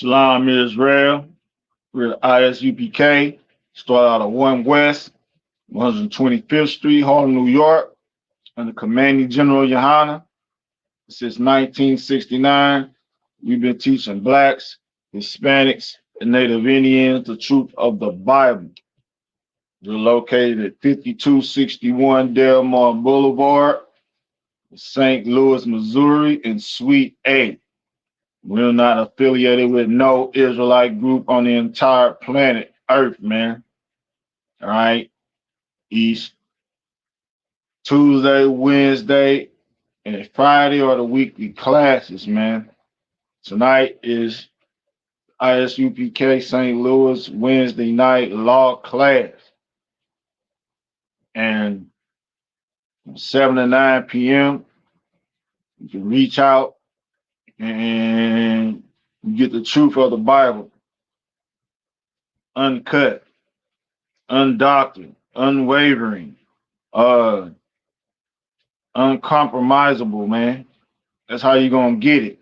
Shalom Israel. We're at ISUPK. Start out of 1 West, 125th Street, Harlem, New York, under Commanding General Yohana. Since 1969, we've been teaching Blacks, Hispanics, and Native Indians the truth of the Bible. We're located at 5261 Delmar Boulevard, St. Louis, Missouri, in Suite A. We're not affiliated with no Israelite group on the entire planet Earth, man. All right. Each Tuesday, Wednesday, and Friday are the weekly classes, man. Tonight is ISUPK St. Louis Wednesday night law class. And from 7 to 9 p.m., you can reach out and get the truth of the Bible, uncut, undoctored, unwavering, uncompromisable, man. That's how you gonna get it.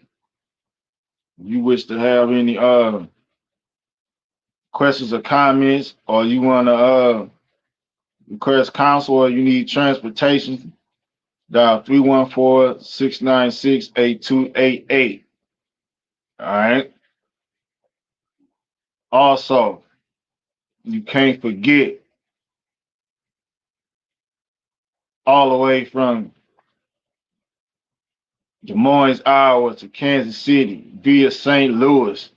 If you wish to have any questions or comments, or you wanna request counsel, or you need transportation, dial 314-696-8288. All right. Also, you can't forget, all the way from Des Moines, Iowa to Kansas City via St. Louis,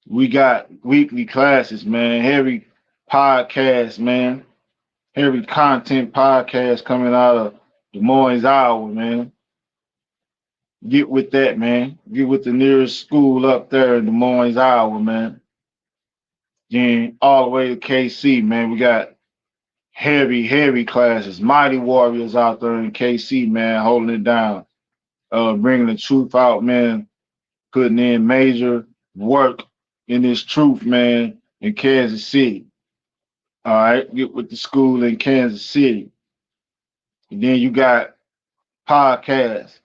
we got weekly classes, man. Heavy podcast, man. Heavy content podcast coming out of Des Moines, Iowa, man. Get with that, man. Get with the nearest school up there in Des Moines, Iowa, man. Then all the way to KC, man. We got heavy classes. Mighty warriors out there in KC, man, holding it down. Bringing the truth out, man. Putting in major work in this truth, man, in Kansas City. All right, get with the school in Kansas City. And then you got podcasts,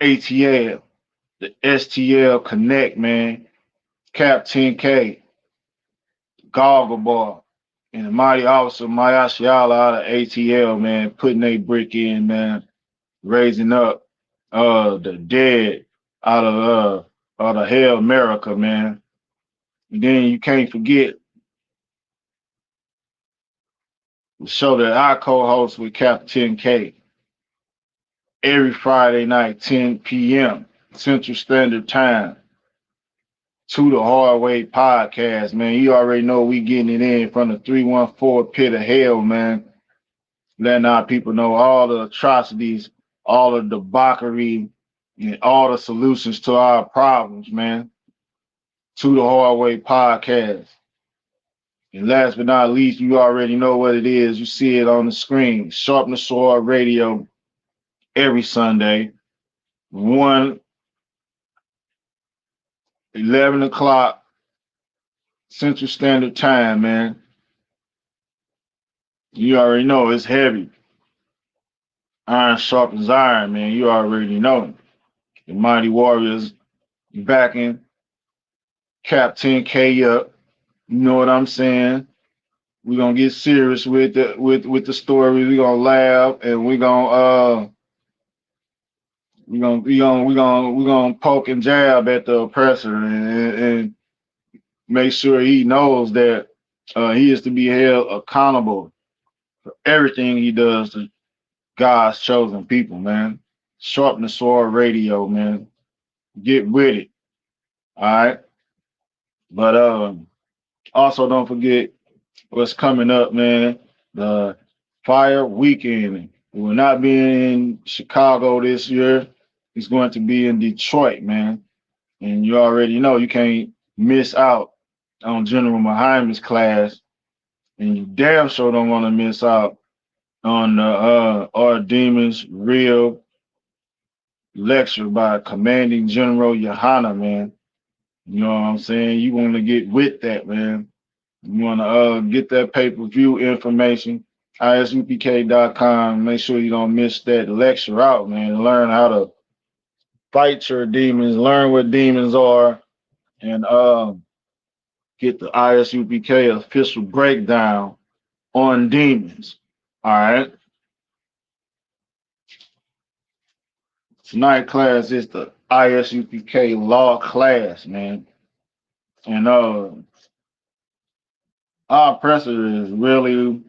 ATL, the STL Connect, man, Cap 10K, Goggle Bar, and the mighty officer Mayashiala out of ATL, man, putting a brick in, man, raising up the dead out of the hell America, man. And then you can't forget the show that I co-host with Captain K every Friday night, 10 p.m. Central Standard Time, to the Hard Way podcast, man. You already know we getting it in from the 314 pit of hell, man. Letting our people know all the atrocities, all the debauchery, and all the solutions to our problems, man. To the Hard Way podcast. And last but not least, you already know what it is. You see it on the screen. Sharpen the Sword Radio every Sunday, 11 o'clock Central Standard Time, man. You already know it's heavy. Iron sharpens iron, man. You already know. The Mighty Warriors backing Captain K up. You know what I'm saying? We're gonna get serious with the story. We're gonna laugh, and we're gonna poke and jab at the oppressor, and make sure he knows that he is to be held accountable for everything he does to God's chosen people, man. Sharpen the Sword Radio, man. Get with it. All right. But also don't forget what's coming up, man. The Fire Weekend. We will not be in Chicago this year. It's going to be in Detroit, man. And you already know you can't miss out on General Muhammad's class. And you damn sure don't want to miss out on the Our Demons Real lecture by Commanding General Yohana, man. You know what I'm saying? You want to get with that, man. You want to get that pay-per-view information, isupk.com. Make sure you don't miss that lecture out, man. Learn how to fight your demons, learn what demons are, and get the ISUPK official breakdown on demons. All right. Tonight class is the ISUPK law class, man. And our oppressor is really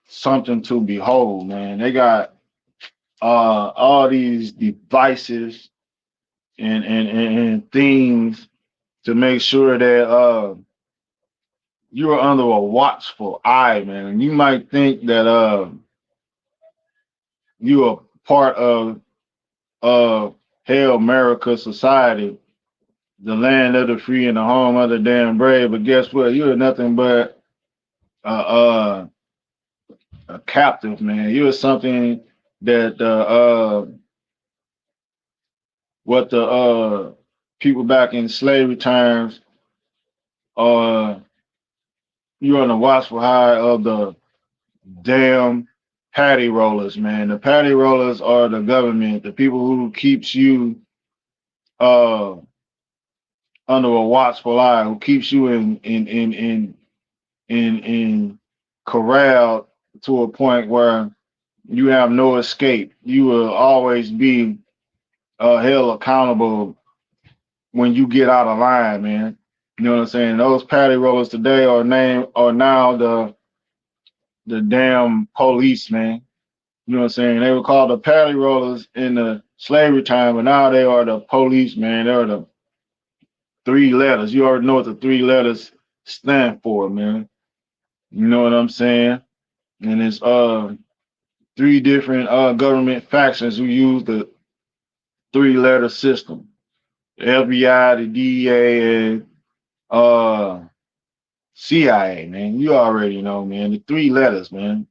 something to behold, man. They got all these devices and things to make sure that you are under a watchful eye, man. And you might think that you are part of Hail America society, the land of the free and the home of the damn brave. But guess what? You're nothing but a captive, man. You're something that what the people back in slavery times, uh, you're on the watchful eye of the damn patty rollers, man. The patty rollers are the government, the people who keeps you uh under a watchful eye, who keeps you in corralled to a point where you have no escape. You will always be held accountable when you get out of line, man. You know what I'm saying? Those patty rollers today are now the damn police, man. You know what I'm saying? They were called the patty rollers in the slavery time, but now they are the police, man. They're the three letters. You already know what the three letters stand for, man. You know what I'm saying? And it's three different government factions who use the three-letter system. The FBI, the DEA, and CIA, man. You already know, man. The three letters, man.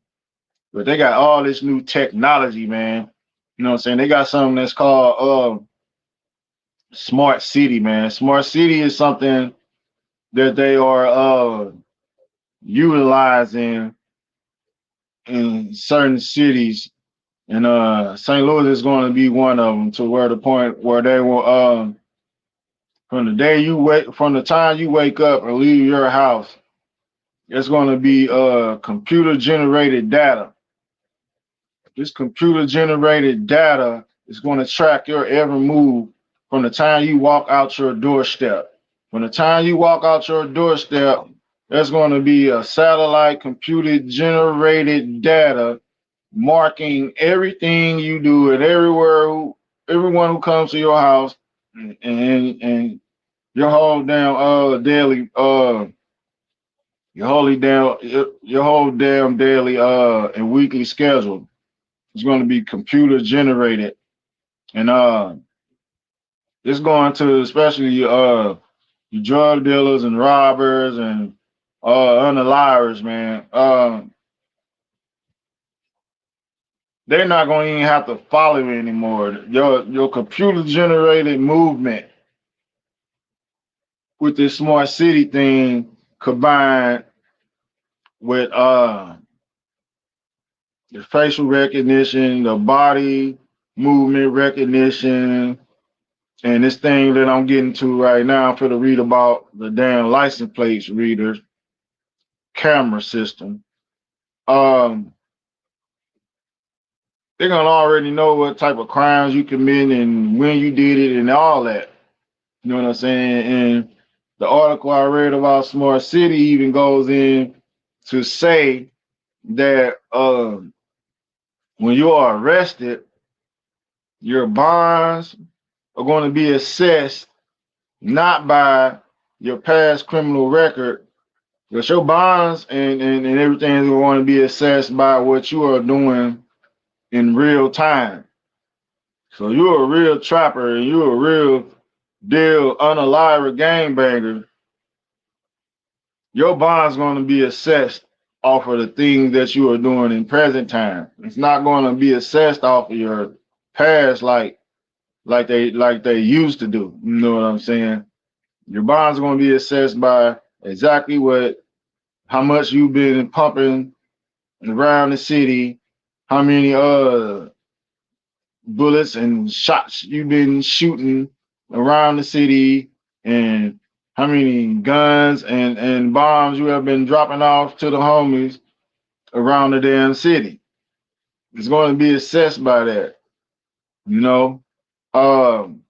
But they got all this new technology, man. You know what I'm saying? They got something that's called smart city, man. Smart city is something that they are utilizing in certain cities, and St. Louis is going to be one of them. To where the point where they will from the time you wake up or leave your house, it's going to be computer generated data. This computer generated data is going to track your every move from the time you walk out your doorstep. From the time you walk out your doorstep, there's going to be a satellite computer generated data marking everything you do and everyone who comes to your house, and your whole damn daily your whole damn daily and weekly schedule is going to be computer generated. And it's going to especially drug dealers and robbers and unalivers, man. They're not going to even have to follow you anymore. Your computer generated movement with this smart city thing combined with the facial recognition, the body movement recognition, and this thing that I'm getting to right now for to read about the damn license plates readers camera system. Um, they're gonna already know what type of crimes you commit and when you did it and all that. You know what I'm saying? And the article I read about Smart City even goes in to say that when you are arrested, your bonds are going to be assessed not by your past criminal record, but your bonds and everything is going to be assessed by what you are doing in real time. So you're a real trapper and you're a real deal unaliver gangbanger. Your bond's going to be assessed off of the things that you are doing in present time. It's not going to be assessed off of your past like they used to do. You know what I'm saying? Your bond's going to be assessed by exactly how much you've been pumping around the city, how many bullets and shots you've been shooting around the city, and how many guns and bombs you have been dropping off to the homies around the damn city. It's going to be assessed by that, you know. Um,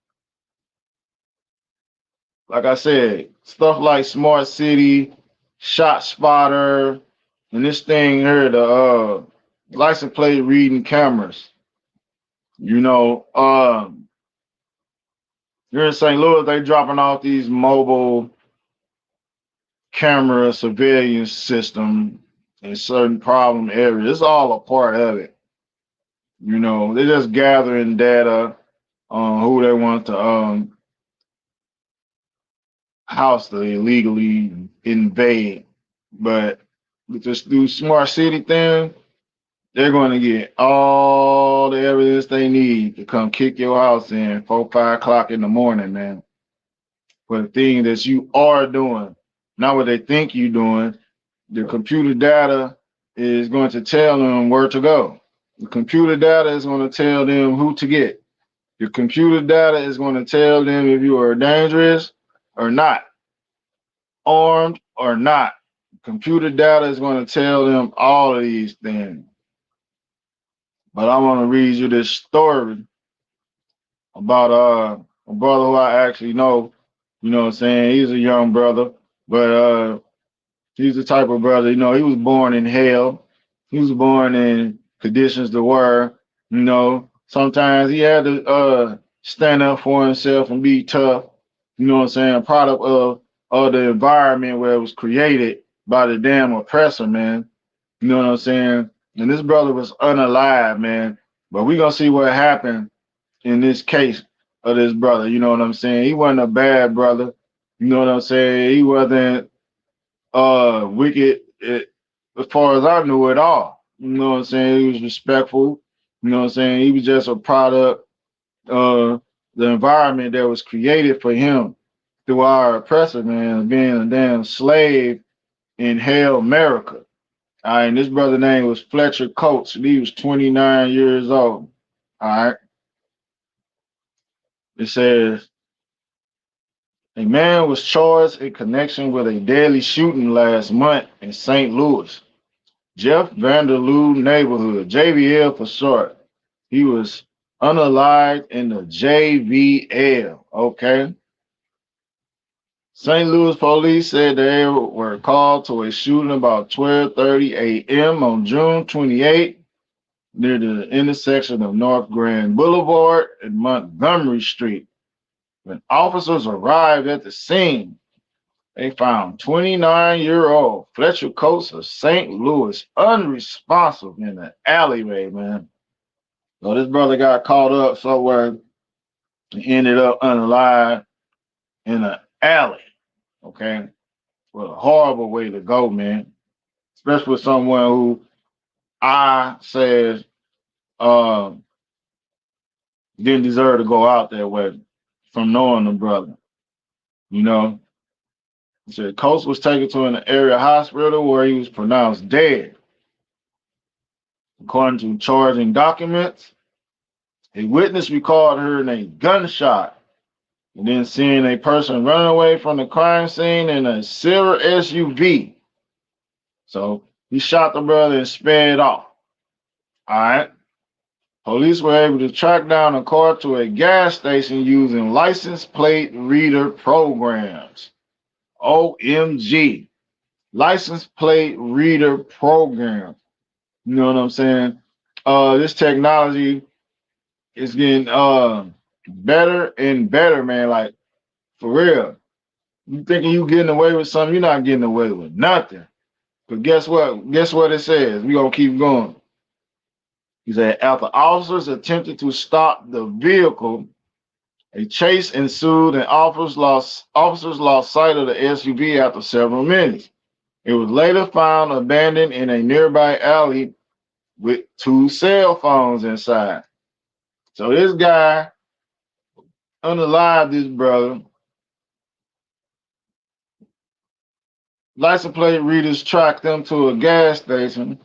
like I said, stuff like smart city, shot spotter, and this thing here, the license plate reading cameras. You know, you're in St. Louis, they dropping off these mobile camera surveillance system in certain problem areas. It's all a part of it. You know, they're just gathering data on who they want to house to illegally invade. But with this new smart city thing, they're going to get all the evidence they need to come kick your house in 4, 5 o'clock in the morning, man. For the thing that you are doing, not what they think you're doing. The computer data is going to tell them where to go. The computer data is going to tell them who to get. Your computer data is going to tell them if you are dangerous or not, armed or not. Computer data is going to tell them all of these things. But I want to read you this story about a brother who I actually know. You know what I'm saying? He's a young brother, but he's the type of brother, you know, he was born in hell. He was born in conditions to where, you know, sometimes he had to stand up for himself and be tough. You know what I'm saying? Product of the environment where it was created by the damn oppressor, man. You know what I'm saying? And this brother was unalive, man. But we gonna see what happened in this case of this brother. You know what I'm saying? He wasn't a bad brother. You know what I'm saying? He wasn't wicked as far as I knew at all. You know what I'm saying? He was respectful. You know what I'm saying? He was just a product of the environment that was created for him through our oppressor, man, being a damn slave in hell America. All right, and this brother name was Fletcher Coates, and he was 29 years old. All right. It says a man was charged in connection with a deadly shooting last month in St. Louis. Jeff Vanderloo neighborhood, JVL for short. He was unalived in the JVL. Okay. St. Louis police said they were called to a shooting about 12:30 a.m. on June 28 near the intersection of North Grand Boulevard and Montgomery Street. When officers arrived at the scene, they found 29-year-old Fletcher Coates of St. Louis unresponsive in the alleyway, man. So this brother got caught up somewhere and ended up unalive in an alley. Okay. Well, a horrible way to go, man. Especially with someone who I said um, didn't deserve to go out that way from knowing the brother. You know, he said Coates was taken to an area hospital where he was pronounced dead. According to charging documents, a witness recalled hearing a gunshot and then seeing a person running away from the crime scene in a silver SUV. So he shot the brother and sped off. All right. Police were able to track down the car to a gas station using license plate reader programs. OMG. License plate reader program. You know what I'm saying? This technology is getting better and better, man. Like, for real. You thinking you getting away with something, you're not getting away with nothing. But guess what? Guess what it says? We gonna keep going. He said after officers attempted to stop the vehicle, a chase ensued and officers lost sight of the SUV after several minutes. It was later found abandoned in a nearby alley with 2 cell phones inside. So this guy unalived this brother. License plate readers tracked them to a gas station.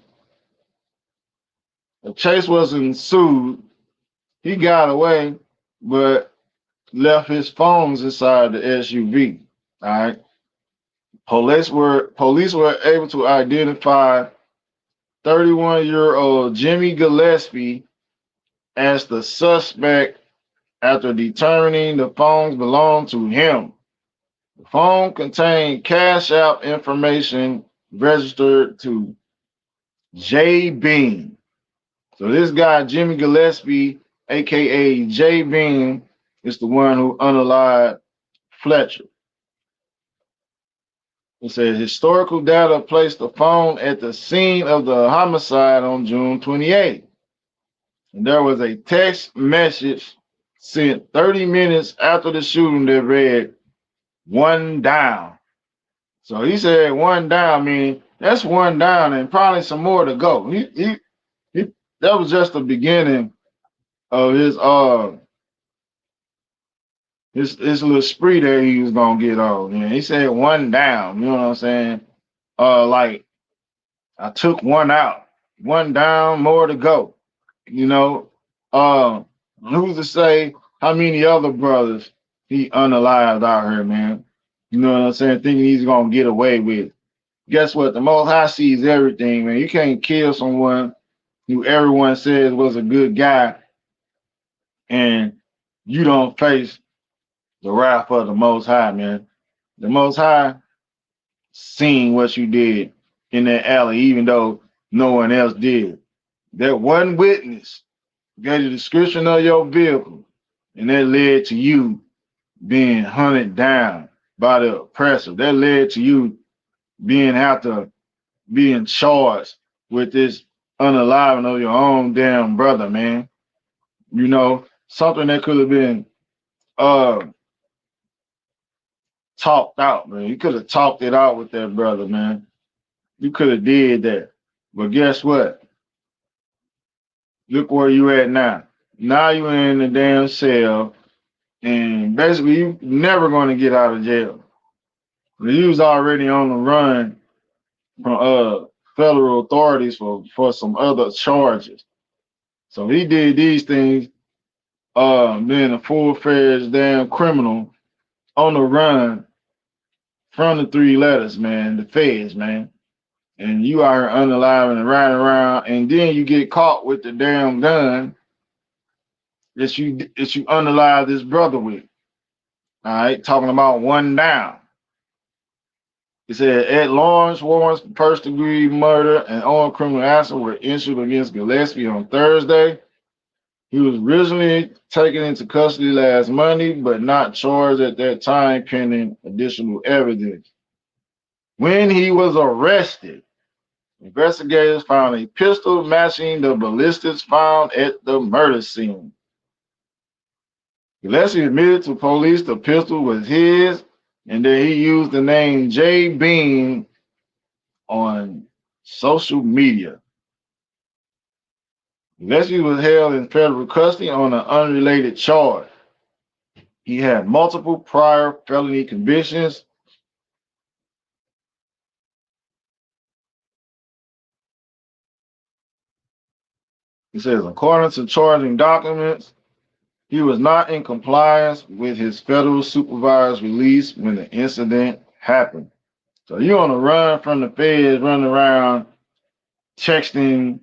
A chase was ensued. He got away, but left his phones inside the SUV. All right. Police were able to identify 31-year-old Jimmy Gillespie as the suspect after determining the phones belonged to him. The phone contained cash app information registered to J Bean. So this guy, Jimmy Gillespie, aka J Bean, is the one who unalived Fletcher. It says historical data placed the phone at the scene of the homicide on June 28th. And there was a text message sent 30 minutes after the shooting that read, one down. So he said one down, meaning that's one down and probably some more to go. He that was just the beginning of his little spree that he was gonna get on. You know, he said one down, you know what I'm saying? Like I took one out, one down, more to go. You know, uh, who's to say how many other brothers he unalived out here, man? You know what I'm saying? Thinking he's gonna get away with. Guess what? The Most High sees everything, man. You can't kill someone who everyone says was a good guy, and you don't face the wrath of the Most High, man. The Most High seen what you did in that alley, even though no one else did. That one witness gave the description of your vehicle, and that led to you being hunted down by the oppressor. That led to you being charged with this unaliving of your own damn brother, man. You know, something that could have been uh talked out, man. You could have talked it out with that brother, man. You could have did that. But guess what? Look where you at now. Now you in the damn cell, and basically you never going to get out of jail. You was already on the run from federal authorities for some other charges. So he did these things, being a full-fledged damn criminal on the run from the three letters, man, the feds, man. And you are unalive and riding around, and then you get caught with the damn gun that you unalive this brother with. All right, talking about one down. He said Ed Lawrence warrants for first degree murder and armed criminal action were issued against Gillespie on Thursday. He was originally taken into custody last Monday, but not charged at that time, pending additional evidence. When he was arrested, investigators found a pistol matching the ballistics found at the murder scene. Gillespie admitted to police the pistol was his and that he used the name J Bean on social media. Gillespie was held in federal custody on an unrelated charge. He had multiple prior felony convictions. He says, according to charging documents, he was not in compliance with his federal supervised release when the incident happened. So you're on the run from the feds, running around texting,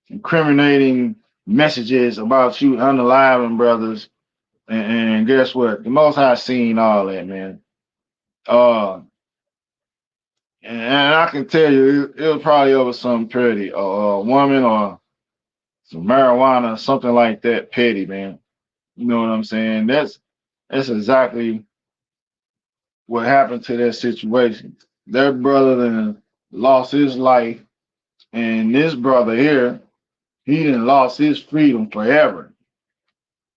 incriminating messages about you unaliving brothers. And guess what? The Most High seen all that, man. Uh, and I can tell you, it was probably over some petty, a woman or some marijuana, or something like that, petty, man. You know what I'm saying? That's exactly what happened to that situation. That brother then lost his life, and this brother here, he didn't lost his freedom forever.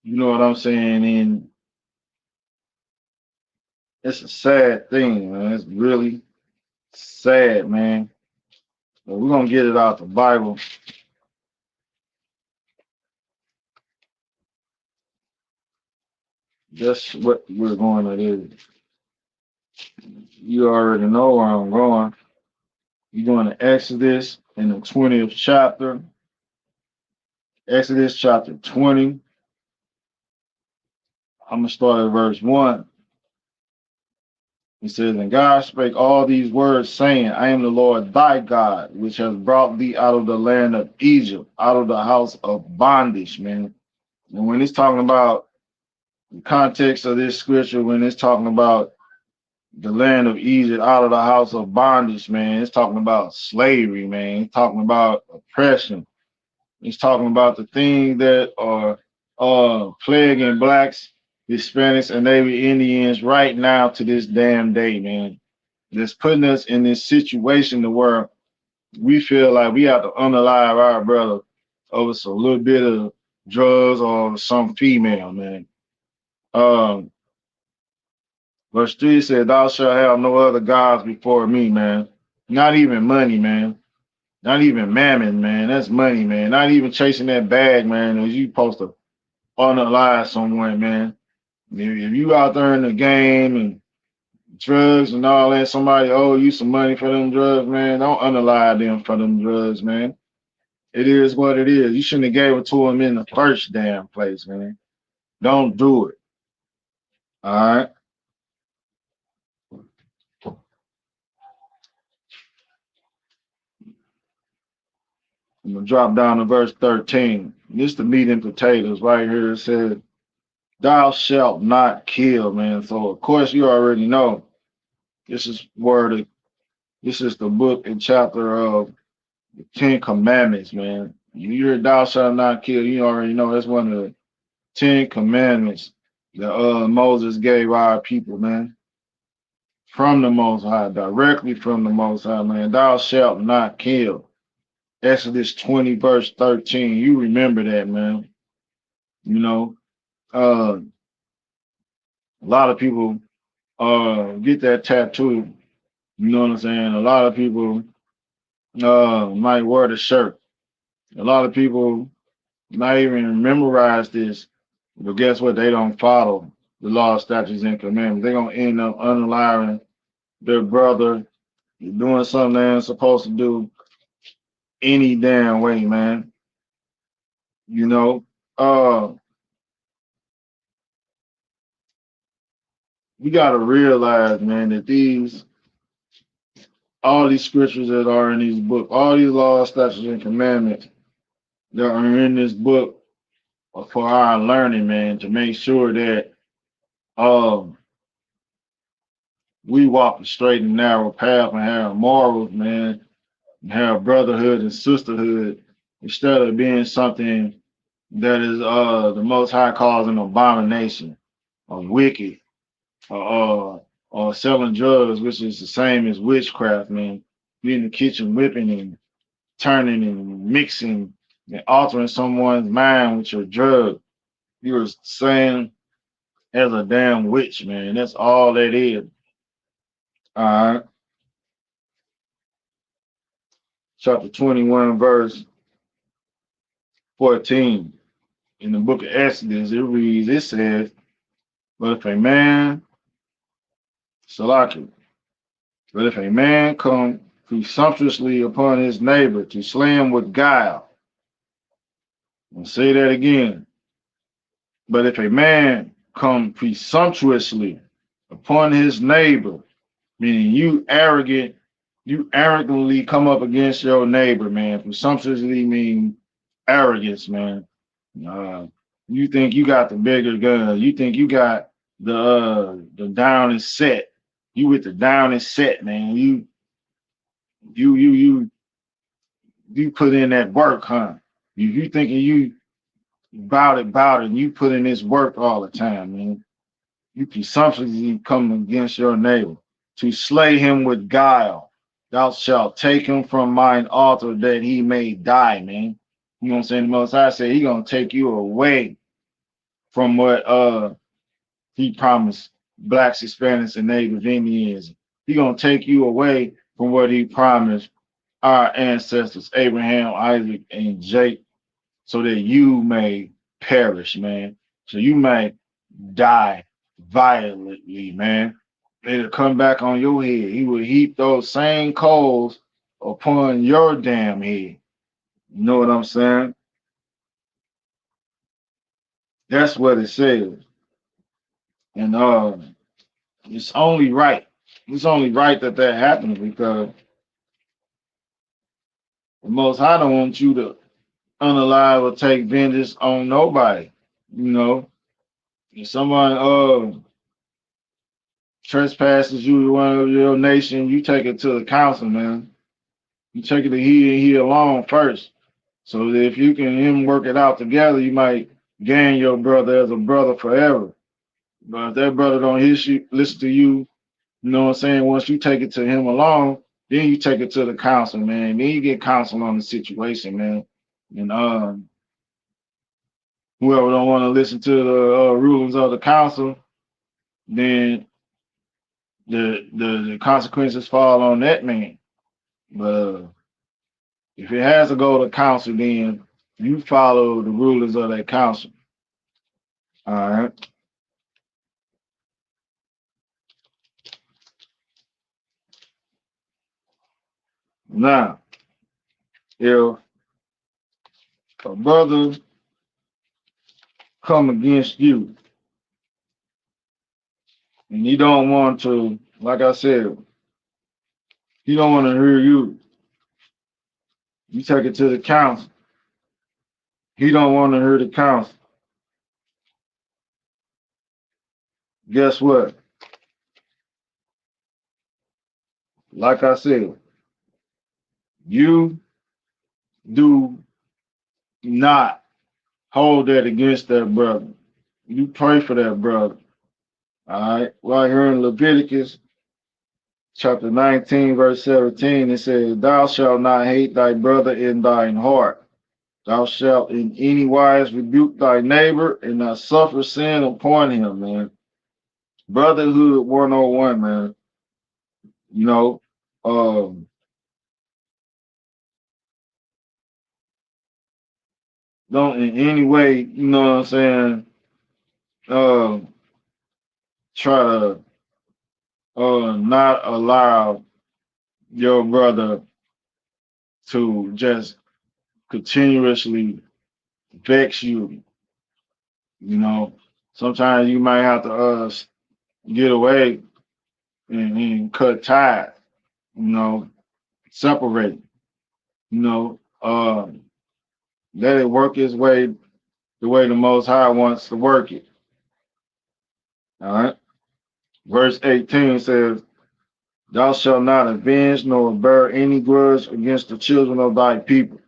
You know what I'm saying? And it's a sad thing, man. It's really sad, man. But we're gonna get it out the Bible. That's what we're going to do. You already know where I'm going. You're going to Exodus in the 20th chapter. Exodus chapter 20. I'm gonna start at verse 1. It says, and God spake all these words, saying, I am the Lord thy God, which has brought thee out of the land of Egypt, out of the house of bondage, man. And when it's talking about the context of this scripture, when it's talking about the land of Egypt, out of the house of bondage, man, it's talking about slavery, man. It's talking about oppression. It's talking about the things that are plaguing blacks, Hispanics, and Native Indians right now to this damn day, man. That's putting us in this situation to where we feel like we have to unalive our brother over some little bit of drugs or some female, man. Um, Verse 3 said, thou shalt have no other gods before me, man. Not even money, man. Not even mammon, man. That's money, man. Not even chasing that bag, man. As you supposed to unalive someone, man. If you out there in the game and drugs and all that, somebody owe you some money for them drugs, man. Don't unalive them for them drugs, man. It is what it is. You shouldn't have gave it to them in the first damn place, man. Don't do it. All right. I'm gonna drop down to verse 13. This the meat and potatoes right here. It says, thou shalt not kill, man. So of course you already know this is word. This is the book and chapter of the Ten Commandments, man. You hear thou shalt not kill, you already know that's one of the Ten Commandments that Moses gave our people, man. From the Most High, directly from the Most High, man. Thou shalt not kill. Exodus 20, verse 13. You remember that, man. You know, a lot of people get that tattoo. You know what I'm saying? A lot of people might wear the shirt. A lot of people might even memorize this, but guess what? They don't follow the law, statutes, and commandments. They're gonna end up unaliving their brother, doing something they ain't supposed to do any damn way, man. You know, uh, we gotta realize, man, that all these scriptures that are in these books, all these laws, statutes, and commandments that are in this book are for our learning, man, to make sure that um we walk a straight and narrow path and have morals, man, and have brotherhood and sisterhood instead of being something that is the most high calls an abomination or wicked or selling drugs, which is the same as witchcraft, man. Be in the kitchen whipping and turning and mixing and altering someone's mind with your drug. You're saying as a damn witch, man. That's all that is. All right. Chapter 21, verse 14. In the book of Exodus, it reads, it says, but if a man, Salaki, but if a man come presumptuously upon his neighbor to slay him with guile, I'll say that again. But if a man come presumptuously upon his neighbor, meaning you arrogantly come up against your neighbor, man. Presumptuously mean arrogance, man. Uh, you think you got the bigger gun. You think you got the down and set. You with the down and set, man. You you you you put in that work, huh? You thinking you about it, and you put in this work all the time, man. You presumptuously come against your neighbor to slay him with guile. Thou shalt take him from mine altar that he may die, man. You know what I'm saying? The Most High said he gonna take you away from what he promised blacks, Hispanics, and Native Indians. He gonna take you away from what he promised our ancestors, Abraham, Isaac, and Jacob, so that you may perish, man. So you may die violently, man. It'll come back on your head. He will heap those same coals upon your damn head. You know what I'm saying? That's what it says. And it's only right. it's only right that that happens because the Most High don't want you to unalive or take vengeance on nobody. You know, if somebody trespasses you to one of your nation, you take it to the council, man. You take it to he and he alone first. So that if you can him work it out together, you might gain your brother as a brother forever. But if that brother don't listen to you, you know what I'm saying? Once you take it to him alone, then you take it to the council, man. Then you get counsel on the situation, man. And whoever don't want to listen to the rulings of the council, then the consequences fall on that man. But if it has to go to council, then you follow the rulings of that council. All right. Now, if a brother come against you and he don't want to, like I said, he don't want to hear you, you take it to the council. He don't want to hear the council. Guess what? Like I said, you do not hold that against that brother. You pray for that brother. All right. Right here in Leviticus chapter 19, verse 17, it says, "Thou shalt not hate thy brother in thine heart. Thou shalt in any wise rebuke thy neighbor and not suffer sin upon him," man. Brotherhood 101, man. You know, don't in any way, you know what I'm saying, um, try to not allow your brother to just continuously vex you. You know, sometimes you might have to get away and cut ties. You know, separate. You know, let it work its way the way the Most High wants to work it. All right. Verse 18 says, "Thou shalt not avenge nor bear any grudge against the children of thy people.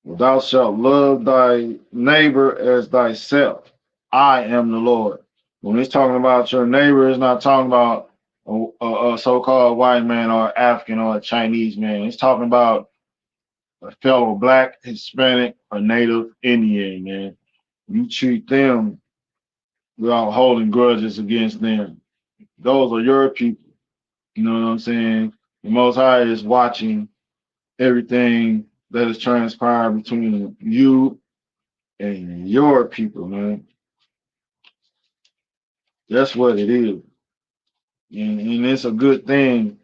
Thou shalt love thy neighbor as thyself. I am the Lord." When it's talking about your neighbor, it's not talking about a so-called white man or African or a Chinese man. It's talking about a fellow black, Hispanic, or Native Indian, man. You treat them without holding grudges against them. Those are your people. You know what I'm saying? The Most High is watching everything that is transpiring between you and your people, man. That's what it is. And it's a good thing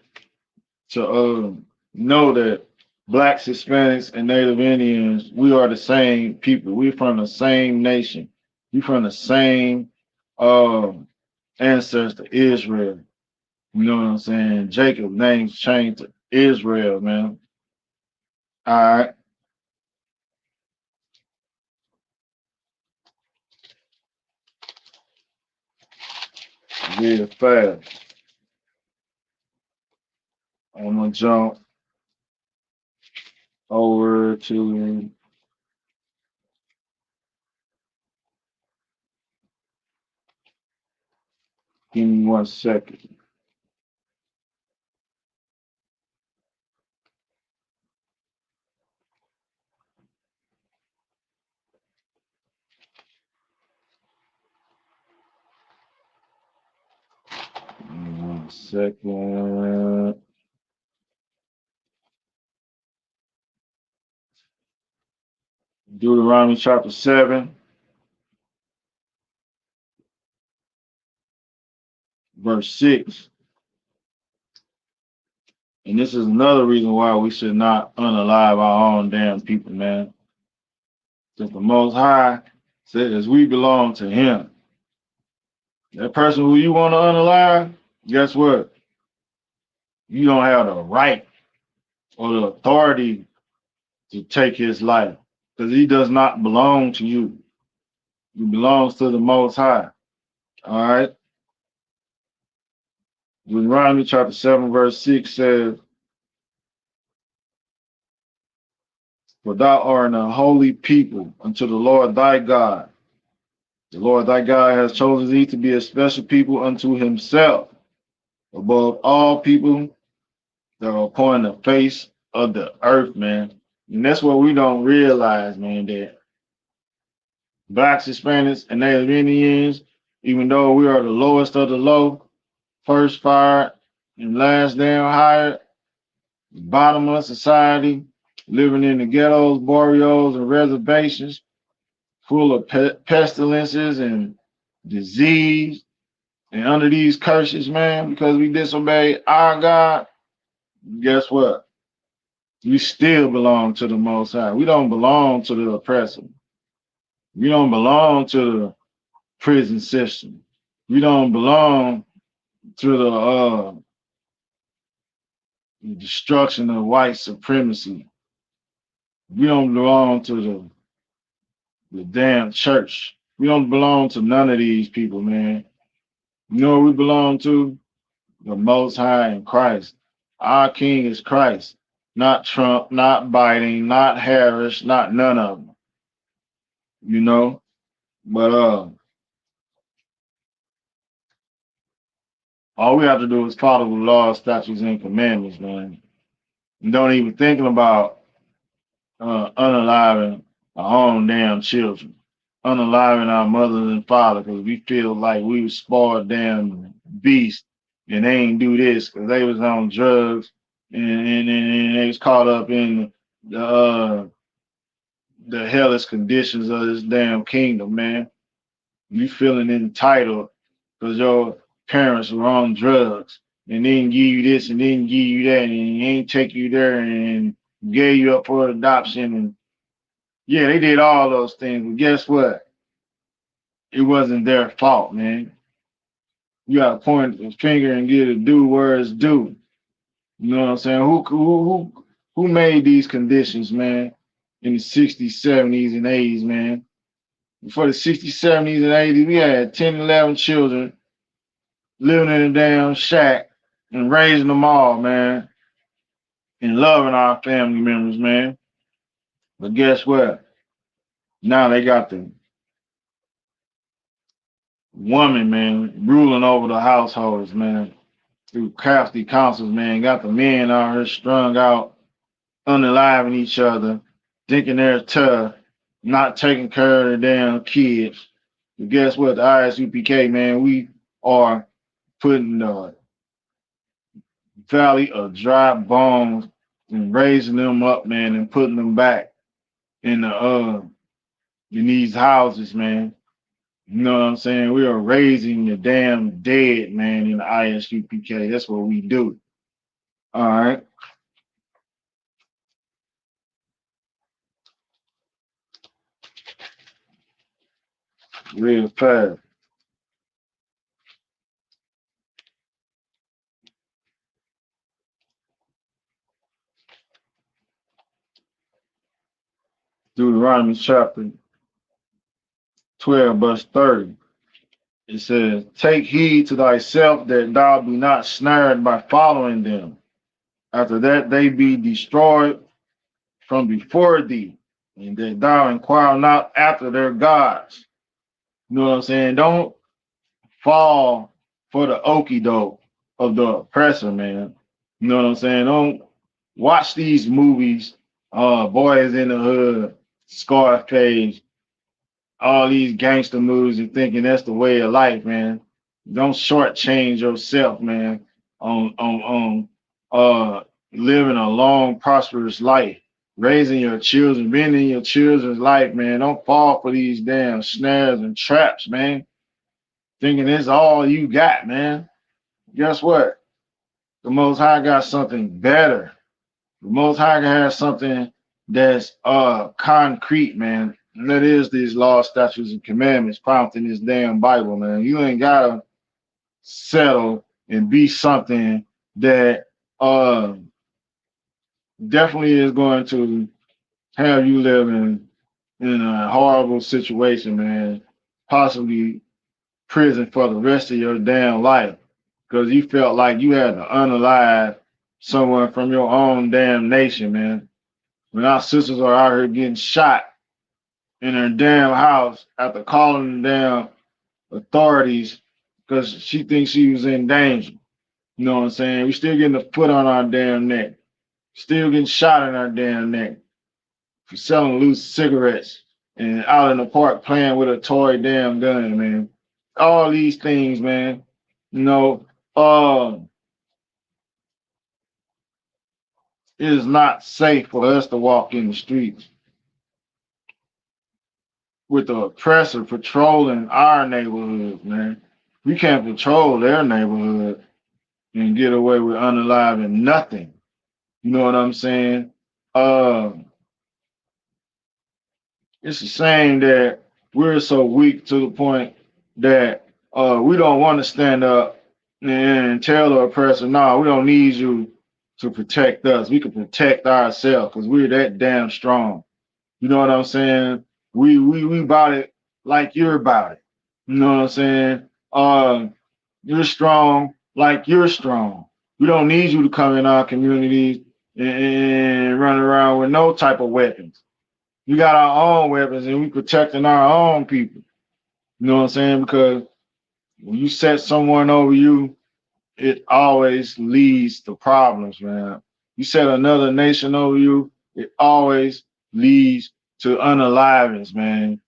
to know that blacks, Hispanics, and Native Indians, we are the same people. We're from the same nation. We from the same ancestor, Israel. You know what I'm saying? Jacob name's changed to Israel, man. All right. Real fast. I'm gonna jump over to, give me 1 second. Give me 1 second. Deuteronomy chapter 7, verse 6. And this is another reason why we should not unalive our own damn people, man. Since the Most High says we belong to Him. That person who you want to unalive, guess what? You don't have the right or the authority to take his life because he does not belong to you. He belongs to the Most High. All right. Deuteronomy chapter 7, verse 6 says, for thou art a holy people unto the Lord thy God. The Lord thy God has chosen thee to be a special people unto himself above all people that are upon the face of the earth, man. And that's what we don't realize, man, that blacks, Hispanics, and Native Indians, even though we are the lowest of the low, first fired and last down hired, bottom of society, living in the ghettos, barrios, and reservations, full of pestilences and disease, and under these curses, man, because we disobeyed our God, guess what? We still belong to the Most High. We don't belong to the oppressor. We don't belong to the prison system. We don't belong to the destruction of white supremacy. We don't belong to the damn church. We don't belong to none of these people, man. You know what we belong to? The Most High in Christ. Our King is Christ, not Trump, not Biden, not Harris, not none of them. You know, but all we have to do is follow the laws, statutes, and commandments, man. And don't even thinking about unaliving our own damn children, unaliving our mothers and fathers, because we feel like we was spoiled damn beasts, and they ain't do this because they was on drugs and they was caught up in the hellish conditions of this damn kingdom, man. You feeling entitled because your parents were on drugs and didn't give you this and didn't give you that and ain't take you there and gave you up for adoption. And yeah, they did all those things, but guess what? It wasn't their fault, man. You gotta point the finger and get it due where it's due. You know what I'm saying? Who made these conditions, man, in the 60s, 70s, and 80s, man? Before the 60s, 70s, and 80s, we had 10, 11 children living in a damn shack and raising them all, man, and loving our family members, man. But guess what? Now they got the woman, man, ruling over the households, man, through crafty counsels, man. Got the men out here strung out, unaliving each other, thinking they're tough, not taking care of their damn kids. But guess what? The ISUPK, man, we are putting the valley of dry bones and raising them up, man, and putting them back in the in these houses, man. You know what I'm saying? We are raising the damn dead, man, in the ISUPK. That's what we do. All right. Real fast. Deuteronomy chapter 12, verse 30. It says, take heed to thyself that thou be not snared by following them. After that they be destroyed from before thee, and that thou inquire not after their gods. You know what I'm saying? Don't fall for the okie doke of the oppressor, man. You know what I'm saying? Don't watch these movies, Boys in the Hood, Scarface, all these gangster movies and thinking that's the way of life, man. Don't shortchange yourself, man, on living a long, prosperous life, raising your children, being in your children's life, man. Don't fall for these damn snares and traps, man. Thinking it's all you got, man. Guess what? The Most High got something better. The Most High has something that's concrete, man. And that is these laws, statutes, and commandments found in this damn Bible, man. You ain't gotta settle and be something that uh, definitely is going to have you living in a horrible situation, man. Possibly prison for the rest of your damn life because you felt like you had to unalive someone from your own damn nation, man. When our sisters are out here getting shot in their damn house after calling the damn authorities because she thinks she was in danger. You know what I'm saying? We still getting a foot on our damn neck. Still getting shot in our damn neck for selling loose cigarettes and out in the park playing with a toy damn gun, man. All these things, man. You know, it is not safe for us to walk in the streets with the oppressor patrolling our neighborhood, man. We can't patrol their neighborhood and get away with unaliving nothing. You know what I'm saying? Uh, it's a shame that we're so weak to the point that we don't want to stand up and tell the oppressor, no, we don't need you to protect us. We can protect ourselves because we're that damn strong. You know what I'm saying? We about it like you're about it. You know what I'm saying? You're strong like you're strong. We don't need you to come in our communities and run around with no type of weapons. We got our own weapons and we protecting our own people. You know what I'm saying? Because when you set someone over you, it always leads to problems, man. You set another nation over you, it always leads to unalivings, man.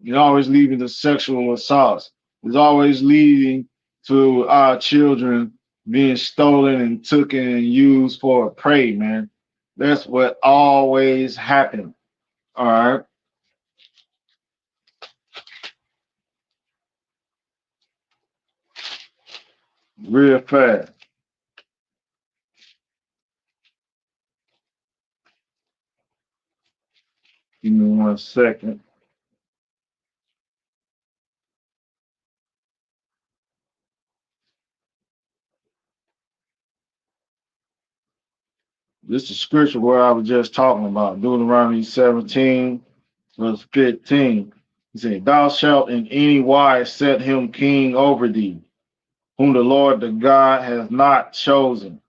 It always leading to sexual assaults. It's always leading to our children being stolen and taken and used for a prey, man. That's what always happens. All right, real fast. Give me 1 second. This is scripture where I was just talking about, Deuteronomy 17, verse 15. He said, thou shalt in any wise set him king over thee, whom the Lord the God has not chosen.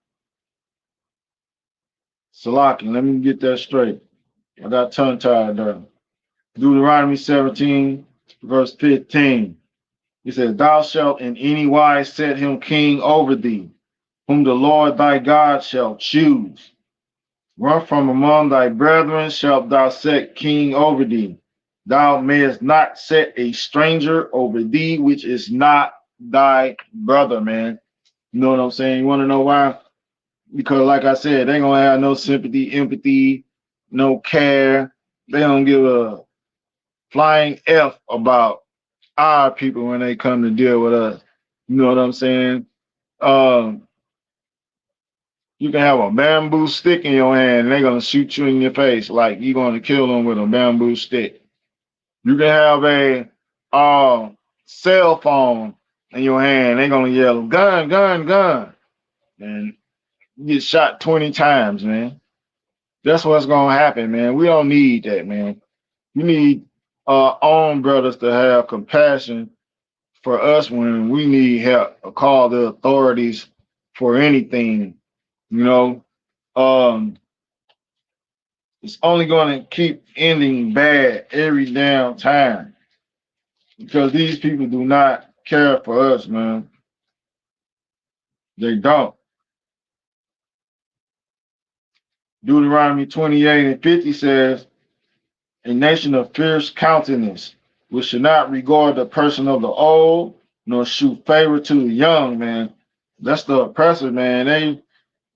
Salaki, let me get that straight. I got tongue tied there. Deuteronomy 17, verse 15. He says, thou shalt in any wise set him king over thee, whom the Lord thy God shall choose. Run from among thy brethren shalt thou set king over thee. Thou mayest not set a stranger over thee, which is not thy brother, man. You know what I'm saying? You want to know why? Because, like I said, they ain't gonna have no sympathy, empathy, no care. They don't give a flying F about our people when they come to deal with us. You know what I'm saying? Um, you can have a bamboo stick in your hand and they're gonna shoot you in your face like you're gonna kill them with a bamboo stick. You can have a cell phone in your hand, they're gonna yell gun, gun, gun, and you get shot 20 times, man. That's what's gonna happen, man. We don't need that, man. We need our own brothers to have compassion for us when we need help or call the authorities for anything, you know. Um, it's only going to keep ending bad every damn time because these people do not care for us, man. They don't. Deuteronomy 28 and 50 says, a nation of fierce countenance, which should not regard the person of the old, nor shew favor to the young, man. That's the oppressor, man.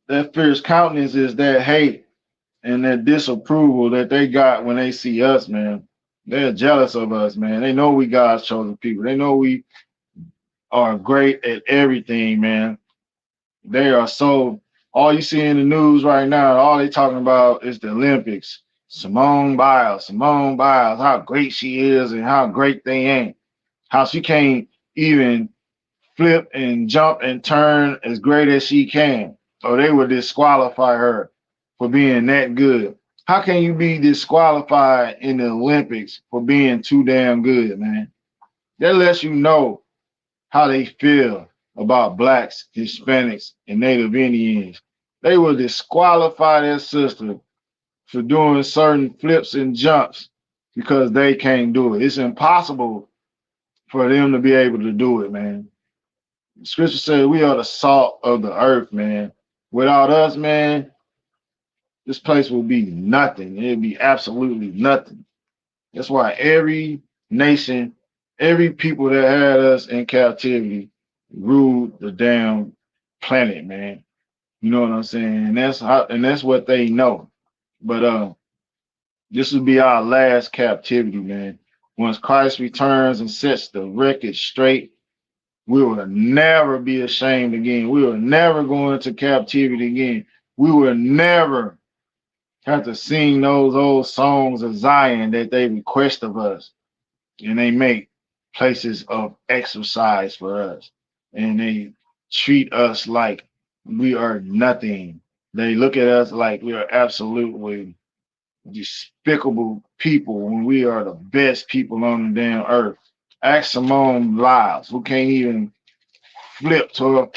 That fierce countenance is that hate and that disapproval that they got when they see us, man. They're jealous of us, man. They know we God's chosen people. They know we are great at everything, man. They are so, all you see in the news right now, all they talking about is the Olympics. Simone Biles, how great she is and how great they ain't. How she can't even flip and jump and turn as great as she can. or they would disqualify her for being that good. How can you be disqualified in the Olympics for being too damn good, man? That lets you know how they feel about blacks, Hispanics, and Native Indians. They will disqualify their sister for doing certain flips and jumps because they can't do it. It's impossible for them to be able to do it, man. Scripture says we are the salt of the earth, man. Without us, man, this place will be nothing. It'll be absolutely nothing. That's why every nation, every people that had us in captivity ruled the damn planet, man. You know what I'm saying? And that's what they know. But this will be our last captivity, man. Once Christ returns and sets the record straight, we will never be ashamed again. We will never go into captivity again. We will never have to sing those old songs of Zion that they request of us. And they make places of exercise for us. And they treat us like we are nothing. They look at us like we are absolutely despicable people when we are the best people on the damn earth. Ask Simone Biles, who can't even flip to her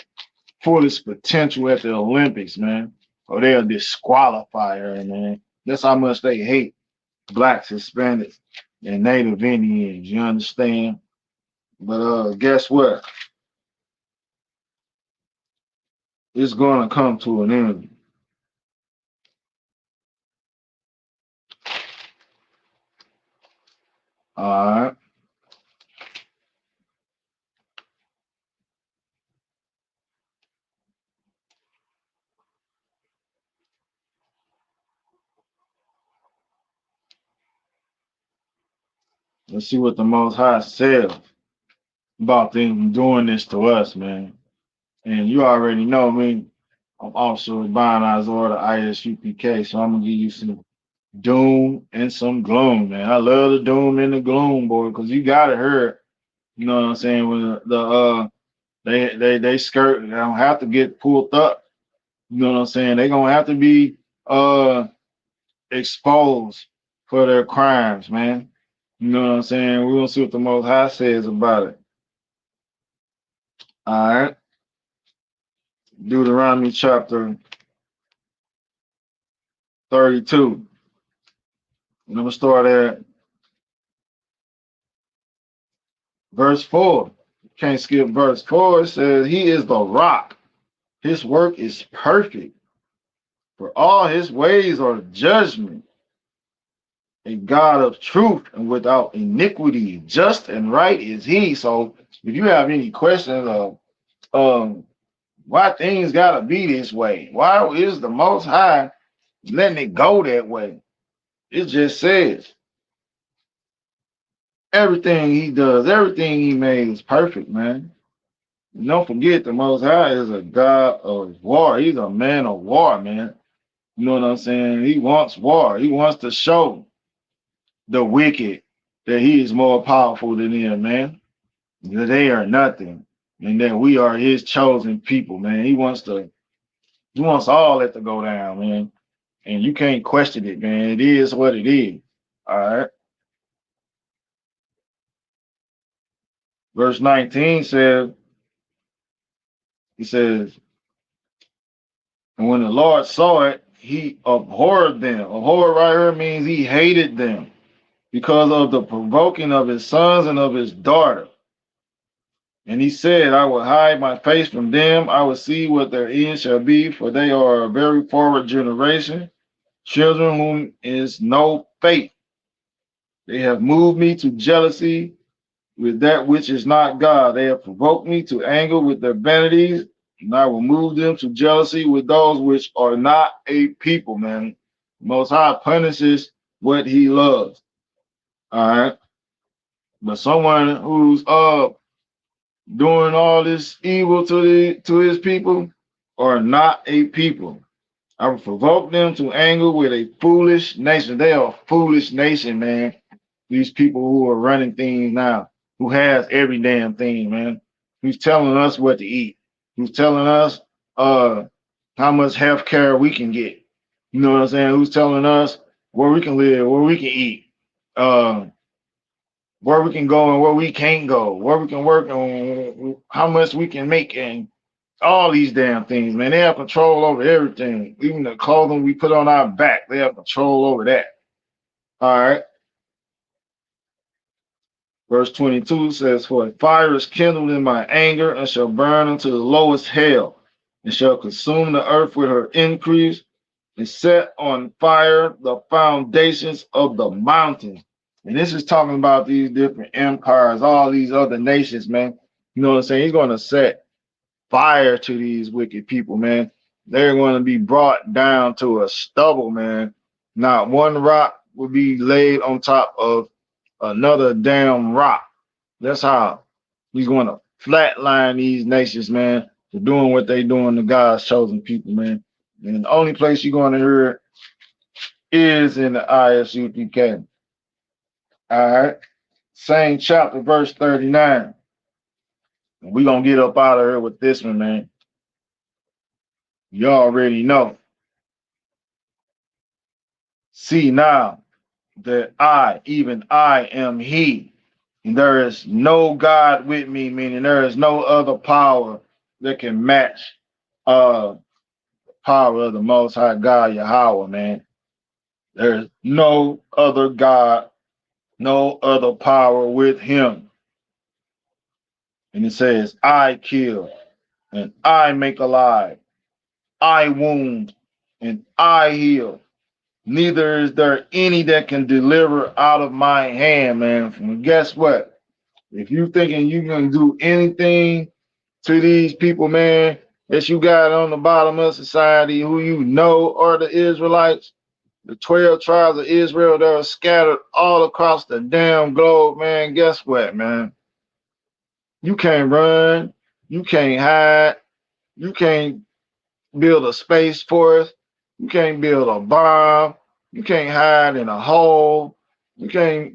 fullest potential at the Olympics, man. Or they'll disqualify her, man. That's how much they hate blacks, Hispanics, and Native Indians. You understand? But guess what? It's gonna come to an end. All right. Let's see what the Most High says about them doing this to us, man. And you already know me. I'm also a Bond order ISUPK, so I'm gonna give you some doom and some gloom, man. I love the doom and the gloom, boy, because you gotta hear it. You know what I'm saying? When they skirt, they don't have to get pulled up. You know what I'm saying? They gonna have to be exposed for their crimes, man. You know what I'm saying? We're gonna see what the Most High says about it. All right. Deuteronomy chapter 32. And I'm gonna start at verse 4. Can't skip verse 4. It says, He is the rock. His work is perfect. For all his ways are judgment. A God of truth and without iniquity. Just and right is he. So if you have any questions of why things gotta be this way, why is the Most High letting it go that way? It just says everything he does, everything he made is perfect, man. Don't forget the Most High is a God of war. He's a man of war, man. You know what I'm saying? He wants war. He wants to show the wicked that he is more powerful than them, man. That they are nothing. And that we are his chosen people, man. He wants all that to go down, man. And you can't question it, man. It is what it is. All right. Verse 19 says, he says, and when the Lord saw it, he abhorred them. Abhorred right here means he hated them because of the provoking of his sons and of his daughter. And he said, I will hide my face from them. I will see what their end shall be, for they are a very forward generation, children whom is no faith. They have moved me to jealousy with that which is not God. They have provoked me to anger with their vanities, and I will move them to jealousy with those which are not a people, man. Most High punishes what he loves. All right. But someone who's doing all this evil to his people are not a people. I will provoke them to anger with a foolish nation. They are a foolish nation, man. These people who are running things now, who has every damn thing, man. Who's telling us what to eat? Who's telling us how much health care we can get. You know what I'm saying? Who's telling us where we can live, where we can eat, uh, where we can go and where we can't go, where we can work and how much we can make, and all these damn things, man. They have control over everything. Even the clothing we put on our back, they have control over that. All right. Verse 22 says, "For a fire is kindled in my anger and shall burn unto the lowest hell, and shall consume the earth with her increase, and set on fire the foundations of the mountains." And this is talking about these different empires, all these other nations, man. You know what I'm saying? He's going to set fire to these wicked people, man. They're going to be brought down to a stubble, man. Not one rock will be laid on top of another damn rock. That's how he's going to flatline these nations, man, for doing what they doing to God's chosen people, man. And the only place you're going to hear it is in the ISUPK. All right. Same chapter, verse 39. We're going to get up out of here with this one, man. You already know. See now that I, even I, am He. And there is no God with me, meaning there is no other power that can match power of the Most High God, Yahweh, man. There's no other God, no other power with Him. And it says, I kill and I make alive, I wound and I heal. Neither is there any that can deliver out of my hand, man. And guess what? If you thinking you can do anything to these people, man, that you got on the bottom of society, who you know are the Israelites, the 12 tribes of Israel that are scattered all across the damn globe, man, guess what, man? You can't run, you can't hide, you can't build a space force, you can't build a bomb, you can't hide in a hole, you can't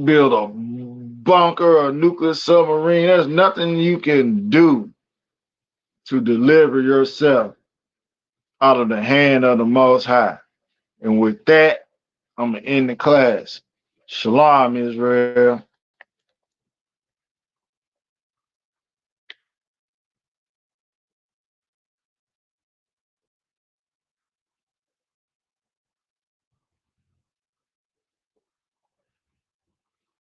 build a bunker or a nuclear submarine. There's nothing you can do to deliver yourself out of the hand of the Most High. And with that, I'm going to end the class. Shalom, Israel.